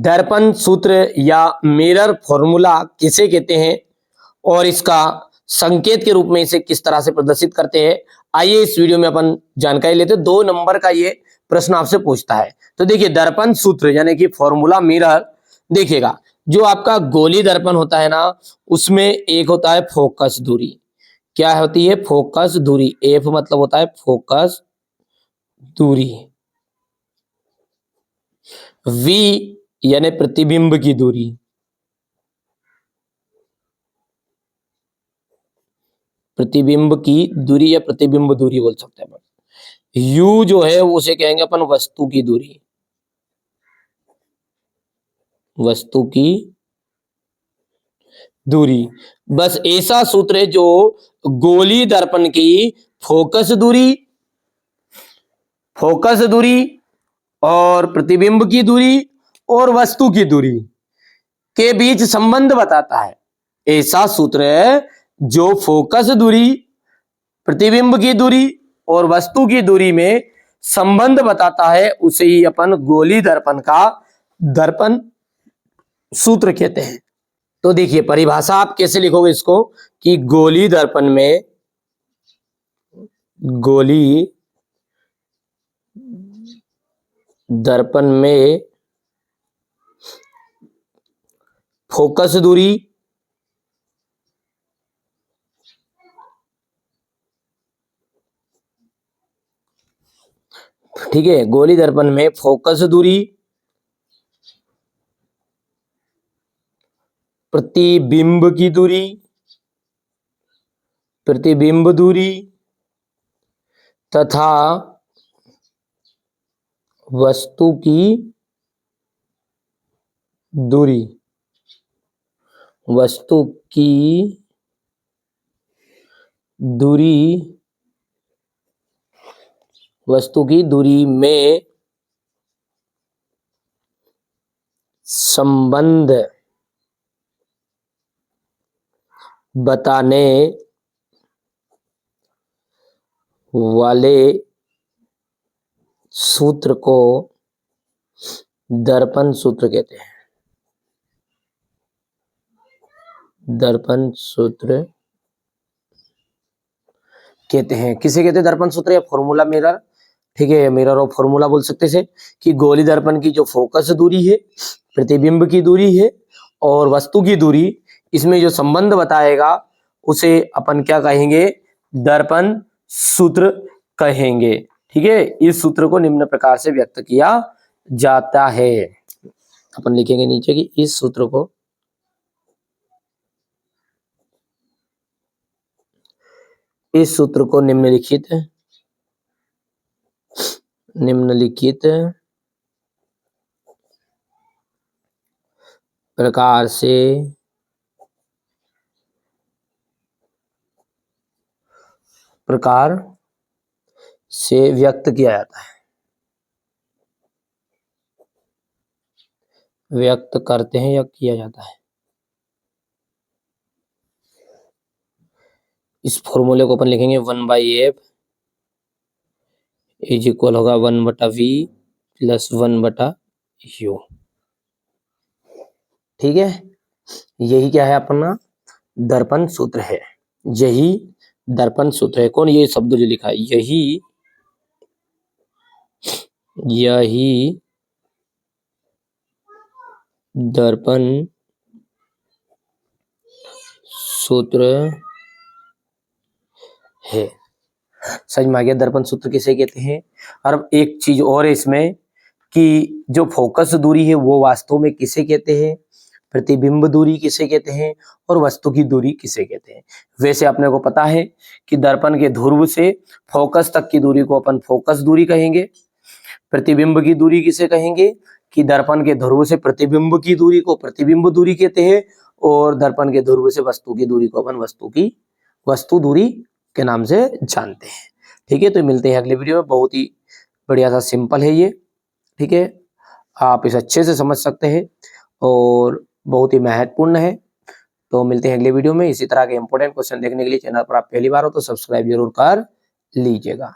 दर्पण सूत्र या मिरर फॉर्मूला किसे कहते हैं और इसका संकेत के रूप में इसे किस तरह से प्रदर्शित करते हैं, आइए इस वीडियो में अपन जानकारी लेते हैं। 2 नंबर का ये प्रश्न आपसे पूछता है। तो देखिए दर्पण सूत्र यानी कि फॉर्मूला मिरर, देखिएगा जो आपका गोली दर्पण होता है ना, उसमें एक होता है फोकस दूरी। क्या होती है? फोकस दूरी। एफ मतलब होता है फोकस दूरी। वी यानी प्रतिबिंब की दूरी। प्रतिबिंब की दूरी या प्रतिबिंब दूरी बोल सकते हैं अपन। यू जो है उसे कहेंगे अपन वस्तु की दूरी। वस्तु की दूरी। बस ऐसा सूत्र है जो गोली दर्पण की फोकस दूरी और प्रतिबिंब की दूरी और वस्तु की दूरी के बीच संबंध बताता है। ऐसा सूत्र है जो फोकस दूरी, प्रतिबिंब की दूरी और वस्तु की दूरी में संबंध बताता है, उसे ही अपन गोली दर्पण का दर्पण सूत्र कहते हैं। तो देखिए परिभाषा आप कैसे लिखोगे इसको कि गोली दर्पण में फोकस दूरी ठीक है, गोली दर्पण में फोकस दूरी, प्रतिबिंब दूरी तथा वस्तु की दूरी में संबंध बताने वाले सूत्र को दर्पण सूत्र कहते हैं। दर्पण सूत्र कहते हैं। किसे कहते हैं दर्पण सूत्र या फॉर्मूला मिरर? ठीक है, मिरर और फॉर्मूला बोल सकते हैं कि गोली दर्पण की जो फोकस दूरी है, प्रतिबिंब की दूरी है और वस्तु की दूरी, इसमें जो संबंध बताएगा उसे अपन क्या कहेंगे? दर्पण सूत्र कहेंगे। ठीक है, इस सूत्र को निम्न प्रकार से व्यक्त किया जाता है। अपन लिखेंगे नीचे कि इस सूत्र को निम्नलिखित प्रकार से व्यक्त किया जाता है। व्यक्त करते हैं या किया जाता है। इस फॉर्मूले को अपन लिखेंगे 1/f इज इक्वल होगा 1/v प्लस 1/u। ठीक है, यही क्या है अपना दर्पण सूत्र है। यही दर्पण सूत्र है। कौन? ये शब्द जो लिखा है, यही दर्पण सूत्र है। समझ में आ गया दर्पण सूत्र किसे कहते हैं। और एक चीज और है इसमें कि जो फोकस दूरी है वो वास्तव में किसे कहते हैं, प्रतिबिंब दूरी किसे कहते हैं और वस्तु की दूरी किसे कहते हैं। वैसे अपने को पता है कि दर्पण के ध्रुव से फोकस तक की दूरी को अपन फोकस दूरी कहेंगे। प्रतिबिंब की दूरी किसे कहेंगे कि दर्पण के ध्रुव से प्रतिबिंब की दूरी को प्रतिबिंब दूरी कहते हैं और दर्पण के ध्रुव से वस्तु की दूरी को अपन वस्तु दूरी के नाम से जानते हैं। ठीक है, तो मिलते हैं अगले वीडियो में। बहुत ही बढ़िया सा सिंपल है ये। ठीक है, आप इसे अच्छे से समझ सकते हैं और बहुत ही महत्वपूर्ण है। तो मिलते हैं अगले वीडियो में। इसी तरह के इंपॉर्टेंट क्वेश्चन देखने के लिए चैनल पर आप पहली बार हो तो सब्सक्राइब जरूर कर लीजिएगा।